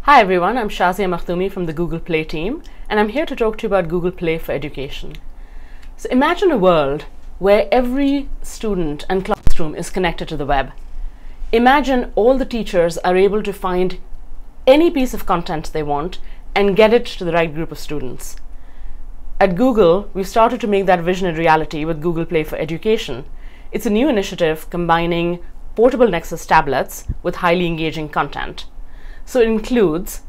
Hi everyone, I'm Shazia Makhdoumi from the Google Play team, and I'm here to talk to you about Google Play for Education. So imagine a world where every student and classroom is connected to the web. Imagine all the teachers are able to find any piece of content they want and get it to the right group of students. At Google, we've started to make that vision a reality with Google Play for Education. It's a new initiative combining portable Nexus tablets with highly engaging content. So it includes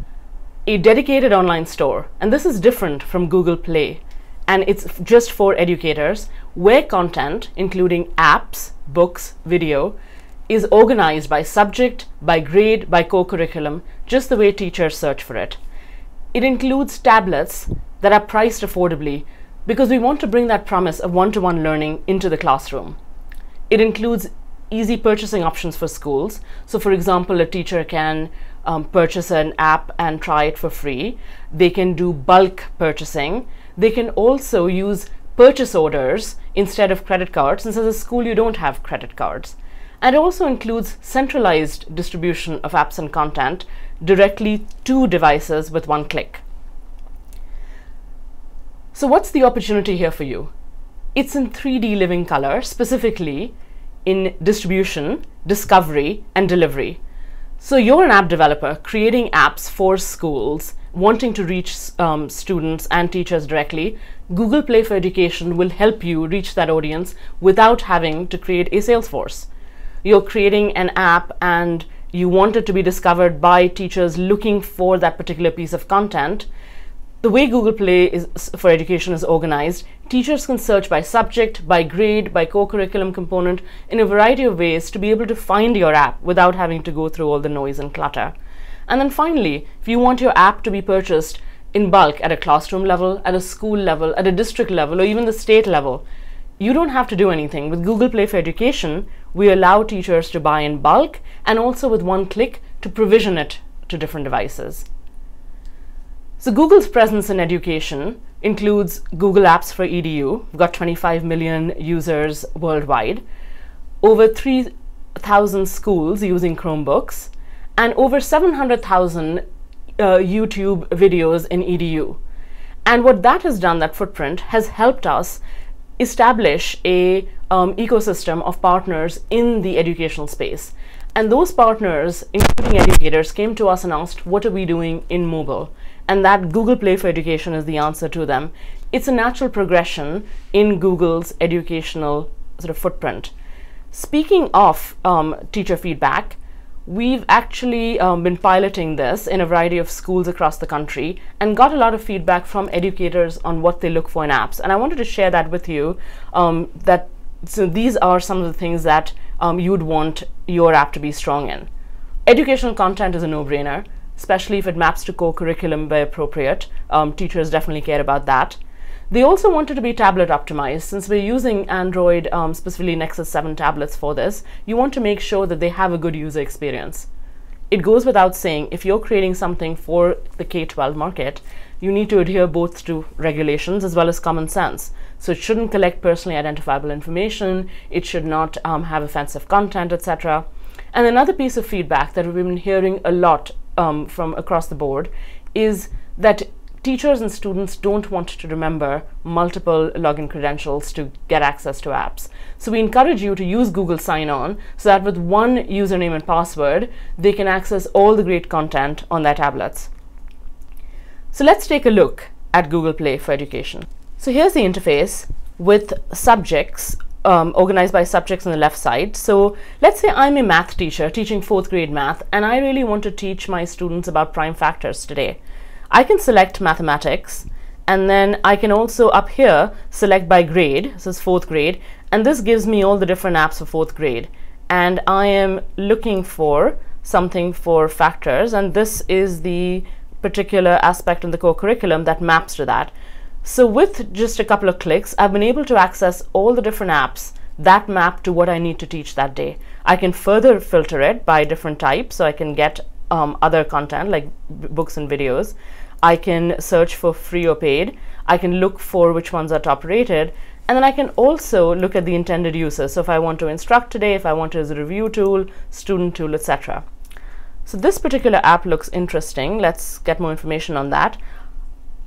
a dedicated online store, and this is different from Google Play, and it's just for educators, where content, including apps, books, video, is organized by subject, by grade, by co-curriculum, just the way teachers search for it. It includes tablets that are priced affordably because we want to bring that promise of one-to-one learning into the classroom. It includes easy purchasing options for schools. So for example, a teacher can purchase an app and try it for free. They can do bulk purchasing. They can also use purchase orders instead of credit cards, since as a school you don't have credit cards. And it also includes centralized distribution of apps and content directly to devices with one click. So what's the opportunity here for you? It's in 3D living color, specifically in distribution, discovery, and delivery. So you're an app developer creating apps for schools, wanting to reach students and teachers directly. Google Play for Education will help you reach that audience without having to create a sales force. You're creating an app and you want it to be discovered by teachers looking for that particular piece of content. The way Google Play for Education is organized, teachers can search by subject, by grade, by co-curriculum component in a variety of ways to be able to find your app without having to go through all the noise and clutter. And then finally, if you want your app to be purchased in bulk at a classroom level, at a school level, at a district level, or even the state level, you don't have to do anything. With Google Play for Education, we allow teachers to buy in bulk and also with one click to provision it to different devices. So Google's presence in education includes Google Apps for EDU. We've got 25 million users worldwide, over 3,000 schools using Chromebooks, and over 700,000 YouTube videos in EDU. And what that has done, that footprint, has helped us establish a ecosystem of partners in the educational space. And those partners, including educators, came to us and asked, what are we doing in mobile? And that Google Play for Education is the answer to them. It's a natural progression in Google's educational sort of footprint. Speaking of teacher feedback, we've actually been piloting this in a variety of schools across the country and got a lot of feedback from educators on what they look for in apps. And I wanted to share that with you, so these are some of the things that you'd want your app to be strong in. Educational content is a no-brainer, especially if it maps to co-curriculum where appropriate. Teachers definitely care about that. They also wanted to be tablet optimized. Since we're using Android, specifically Nexus 7 tablets for this, you want to make sure that they have a good user experience. It goes without saying, if you're creating something for the K-12 market, you need to adhere both to regulations as well as common sense. So it shouldn't collect personally identifiable information, it should not have offensive content, etc. And another piece of feedback that we've been hearing a lot from across the board is that teachers and students don't want to remember multiple login credentials to get access to apps. So we encourage you to use Google Sign-On so that with one username and password, they can access all the great content on their tablets. So let's take a look at Google Play for Education. So here's the interface with subjects organized by subjects on the left side. So let's say I'm a math teacher teaching 4th grade math, and I really want to teach my students about prime factors today. I can select mathematics, and then I can also up here select by grade. This is 4th grade, and this gives me all the different apps for 4th grade. And I am looking for something for factors, and this is the particular aspect in the co-curriculum that maps to that. So with just a couple of clicks, I've been able to access all the different apps that map to what I need to teach that day. I can further filter it by different types, so I can get other content like books and videos. I can search for free or paid. I can look for which ones are top rated, and then I can also look at the intended uses. So if I want to instruct today, if I want it as a review tool, student tool, etc. So this particular app looks interesting. Let's get more information on that.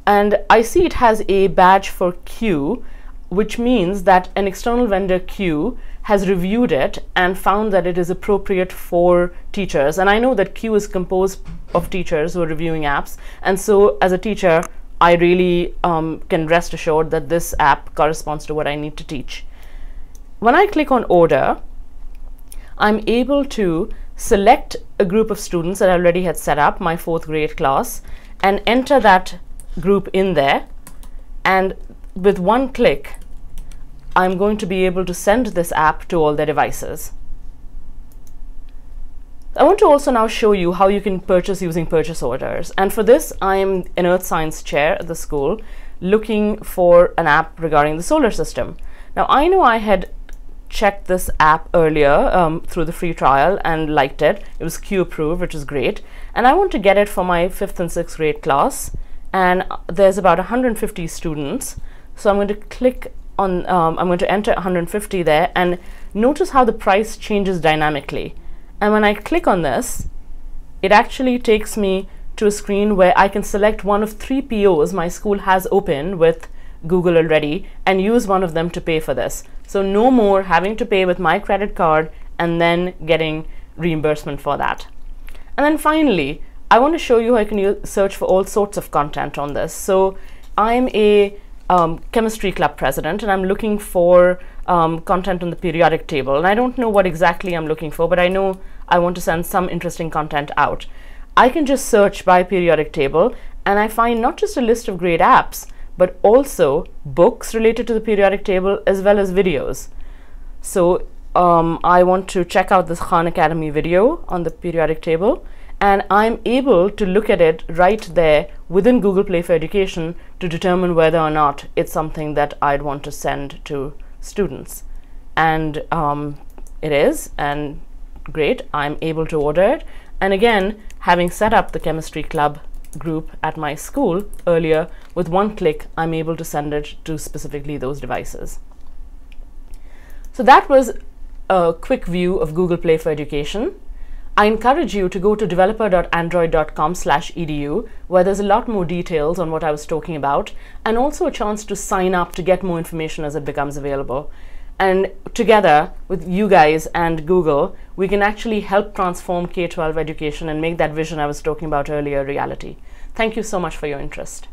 And I see it has a badge for Q, which means that an external vendor Q has reviewed it and found that it is appropriate for teachers. And I know that Q is composed of teachers who are reviewing apps. And so as a teacher, I really can rest assured that this app corresponds to what I need to teach. When I click on order, I'm able to select a group of students that I already had set up, my 4th grade class, and enter that group in there. And with one click, I'm going to be able to send this app to all their devices. I want to also now show you how you can purchase using purchase orders. And for this, I'm an earth science chair at the school looking for an app regarding the solar system. Now, I know I had checked this app earlier through the free trial and liked it. It was Q approved, which is great. And I want to get it for my 5th and 6th grade class. And there's about 150 students. So I'm going to click on, I'm going to enter 150 there, and notice how the price changes dynamically. And when I click on this, it actually takes me to a screen where I can select one of 3 POs my school has open with Google already and use one of them to pay for this. So no more having to pay with my credit card and then getting reimbursement for that. And then finally, I want to show you how I can search for all sorts of content on this. So I'm a chemistry club president, and I'm looking for content on the periodic table. And I don't know what exactly I'm looking for, but I know I want to send some interesting content out. I can just search by periodic table, and I find not just a list of great apps, but also books related to the periodic table as well as videos. So I want to check out this Khan Academy video on the periodic table, and I'm able to look at it right there within Google Play for Education to determine whether or not it's something that I'd want to send to students. And it is, and great, I'm able to order it. And again, having set up the chemistry club group at my school earlier, with one click, I'm able to send it to specifically those devices. So that was a quick view of Google Play for Education. I encourage you to go to developer.android.com/edu, where there's a lot more details on what I was talking about, and also a chance to sign up to get more information as it becomes available. And together with you guys and Google, we can actually help transform K-12 education and make that vision I was talking about earlier a reality. Thank you so much for your interest.